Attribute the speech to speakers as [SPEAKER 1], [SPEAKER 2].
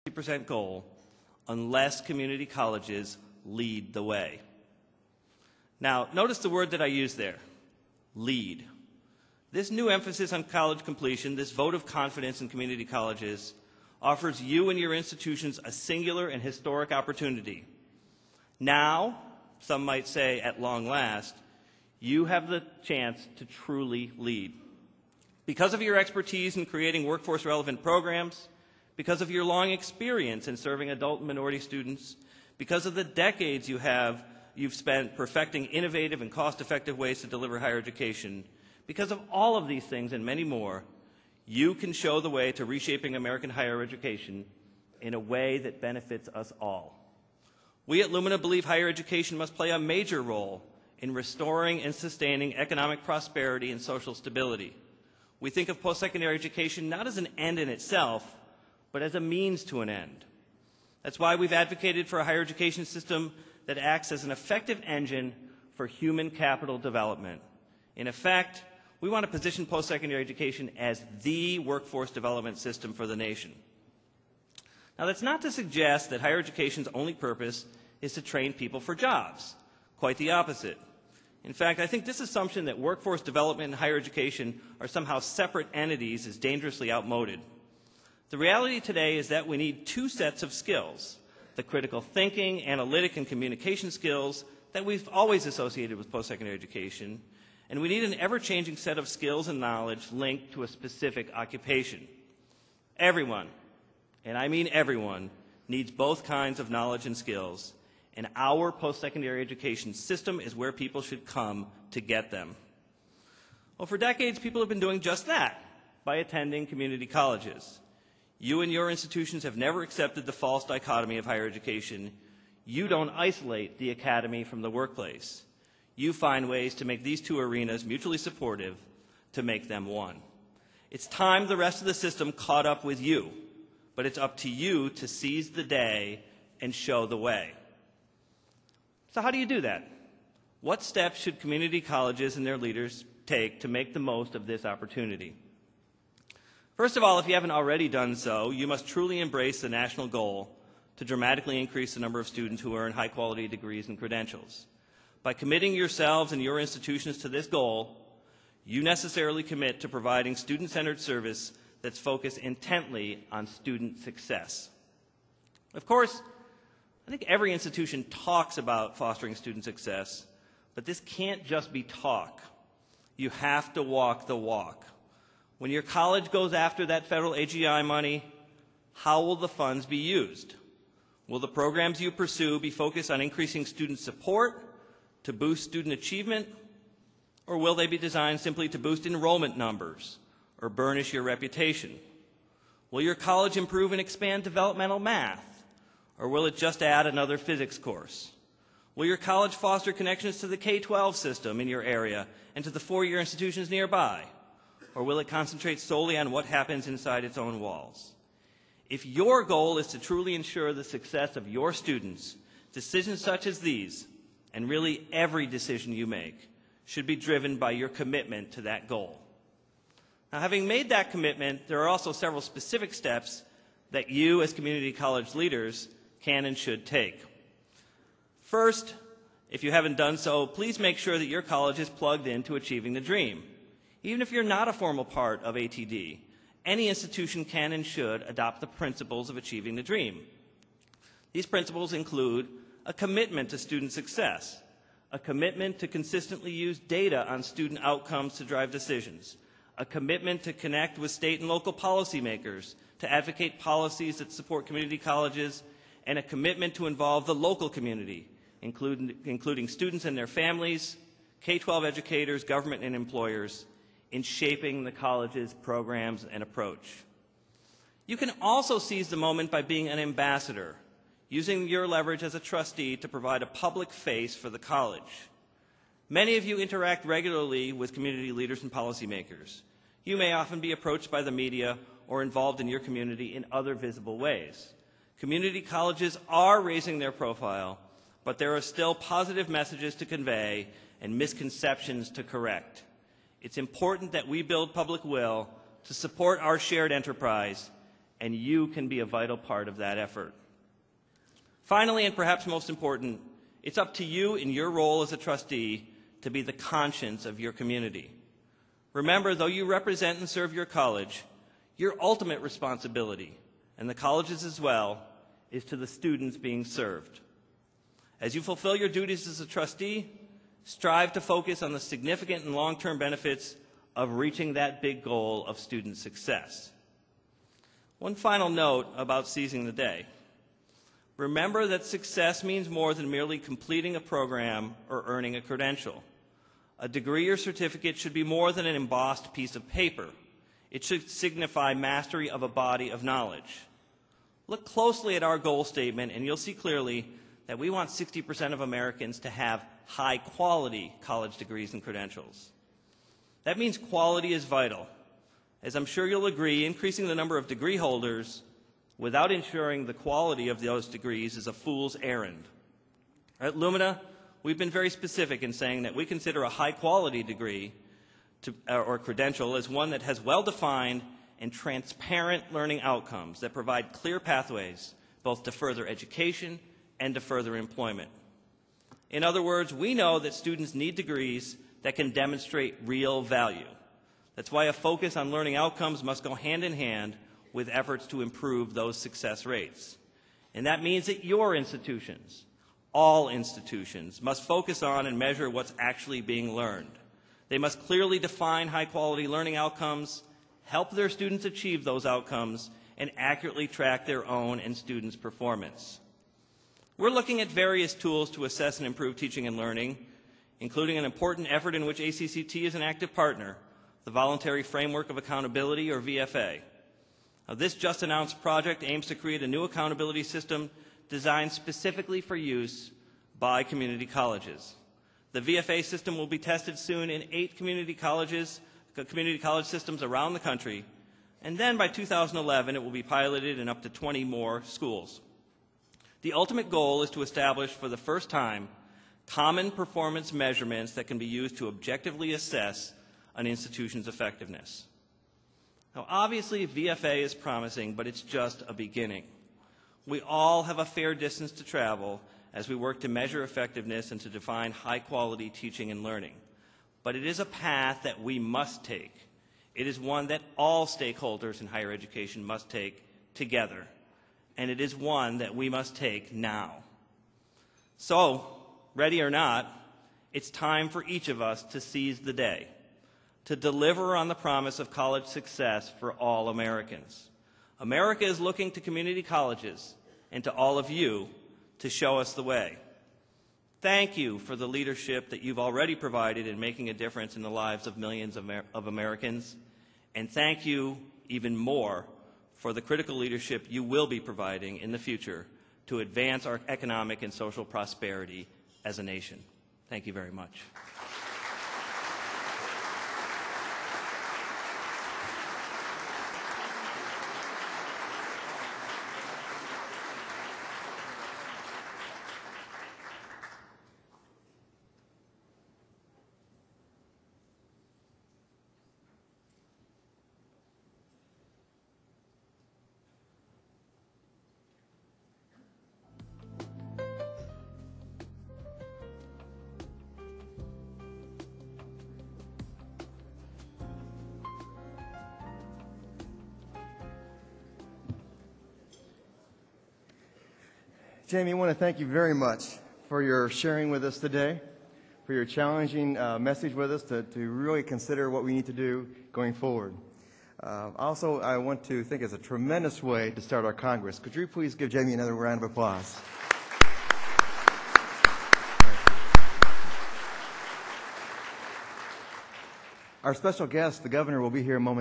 [SPEAKER 1] 50% goal unless community colleges lead the way. Now, notice the word that I used there, lead. This new emphasis on college completion, this vote of confidence in community colleges, offers you and your institutions a singular and historic opportunity. Now, some might say at long last, you have the chance to truly lead. Because of your expertise in creating workforce-relevant programs, because of your long experience in serving adult and minority students, because of the decades you've spent perfecting innovative and cost-effective ways to deliver higher education, because of all of these things and many more, you can show the way to reshaping American higher education in a way that benefits us all. We at Lumina believe higher education must play a major role in restoring and sustaining economic prosperity and social stability. We think of post-secondary education not as an end in itself, but as a means to an end. That's why we've advocated for a higher education system that acts as an effective engine for human capital development. In effect, we want to position post-secondary education as the workforce development system for the nation. Now, that's not to suggest that higher education's only purpose is to train people for jobs. Quite the opposite. In fact, I think this assumption that workforce development and higher education are somehow separate entities is dangerously outmoded. The reality today is that we need two sets of skills, the critical thinking, analytic, and communication skills that we've always associated with post-secondary education, and we need an ever-changing set of skills and knowledge linked to a specific occupation. Everyone, and I mean everyone, needs both kinds of knowledge and skills, and our post-secondary education system is where people should come to get them. Well, for decades, people have been doing just that by attending community colleges. You and your institutions have never accepted the false dichotomy of higher education. You don't isolate the academy from the workplace. You find ways to make these two arenas mutually supportive, to make them one. It's time the rest of the system caught up with you, but it's up to you to seize the day and show the way. So how do you do that? What steps should community colleges and their leaders take to make the most of this opportunity? First of all, if you haven't already done so, you must truly embrace the national goal to dramatically increase the number of students who earn high-quality degrees and credentials. By committing yourselves and your institutions to this goal, you necessarily commit to providing student-centered service that's focused intently on student success. Of course, I think every institution talks about fostering student success, but this can't just be talk. You have to walk the walk. When your college goes after that federal AGI money, how will the funds be used? Will the programs you pursue be focused on increasing student support to boost student achievement, or will they be designed simply to boost enrollment numbers or burnish your reputation? Will your college improve and expand developmental math, or will it just add another physics course? Will your college foster connections to the K-12 system in your area and to the four-year institutions nearby? Or will it concentrate solely on what happens inside its own walls? If your goal is to truly ensure the success of your students, decisions such as these, and really every decision you make, should be driven by your commitment to that goal. Now, having made that commitment, there are also several specific steps that you as community college leaders can and should take. First, if you haven't done so, please make sure that your college is plugged into achieving the dream. Even if you're not a formal part of ATD, any institution can and should adopt the principles of achieving the dream. These principles include a commitment to student success, a commitment to consistently use data on student outcomes to drive decisions, a commitment to connect with state and local policymakers to advocate policies that support community colleges, and a commitment to involve the local community, including students and their families, K-12 educators, government, and employers, in shaping the college's programs and approach. You can also seize the moment by being an ambassador, using your leverage as a trustee to provide a public face for the college. Many of you interact regularly with community leaders and policymakers. You may often be approached by the media or involved in your community in other visible ways. Community colleges are raising their profile, but there are still positive messages to convey and misconceptions to correct. It's important that we build public will to support our shared enterprise and you can be a vital part of that effort. Finally, and perhaps most important, it's up to you in your role as a trustee to be the conscience of your community. Remember, though you represent and serve your college, your ultimate responsibility, and the college's as well, is to the students being served. As you fulfill your duties as a trustee, strive to focus on the significant and long-term benefits of reaching that big goal of student success. One final note about seizing the day. Remember that success means more than merely completing a program or earning a credential. A degree or certificate should be more than an embossed piece of paper. It should signify mastery of a body of knowledge. Look closely at our goal statement and you'll see clearly that we want 60% of Americans to have high-quality college degrees and credentials. That means quality is vital. As I'm sure you'll agree, increasing the number of degree holders without ensuring the quality of those degrees is a fool's errand. At Lumina, we've been very specific in saying that we consider a high-quality degree or credential as one that has well-defined and transparent learning outcomes that provide clear pathways both to further education and to further employment. In other words, we know that students need degrees that can demonstrate real value. That's why a focus on learning outcomes must go hand in hand with efforts to improve those success rates. And that means that your institutions, all institutions, must focus on and measure what's actually being learned. They must clearly define high-quality learning outcomes, help their students achieve those outcomes, and accurately track their own and students' performance. We're looking at various tools to assess and improve teaching and learning, including an important effort in which ACCT is an active partner, the Voluntary Framework of Accountability, or VFA. Now, this just-announced project aims to create a new accountability system designed specifically for use by community colleges. The VFA system will be tested soon in 8 community college systems around the country, and then by 2011 it will be piloted in up to 20 more schools. The ultimate goal is to establish for the first time common performance measurements that can be used to objectively assess an institution's effectiveness. Now, obviously, VFA is promising, but it's just a beginning. We all have a fair distance to travel as we work to measure effectiveness and to define high-quality teaching and learning. But it is a path that we must take. It is one that all stakeholders in higher education must take together. And it is one that we must take now. So, ready or not, it's time for each of us to seize the day, to deliver on the promise of college success for all Americans. America is looking to community colleges and to all of you to show us the way. Thank you for the leadership that you've already provided in making a difference in the lives of millions of Americans. And thank you even more for the critical leadership you will be providing in the future to advance our economic and social prosperity as a nation. Thank you very much.
[SPEAKER 2] Jamie, I want to thank you very much for your sharing with us today, for your challenging message with us to really consider what we need to do going forward. Also, I want to think it's a tremendous way to start our Congress. Could you please give Jamie another round of applause? Our special guest, the governor, will be here momentarily.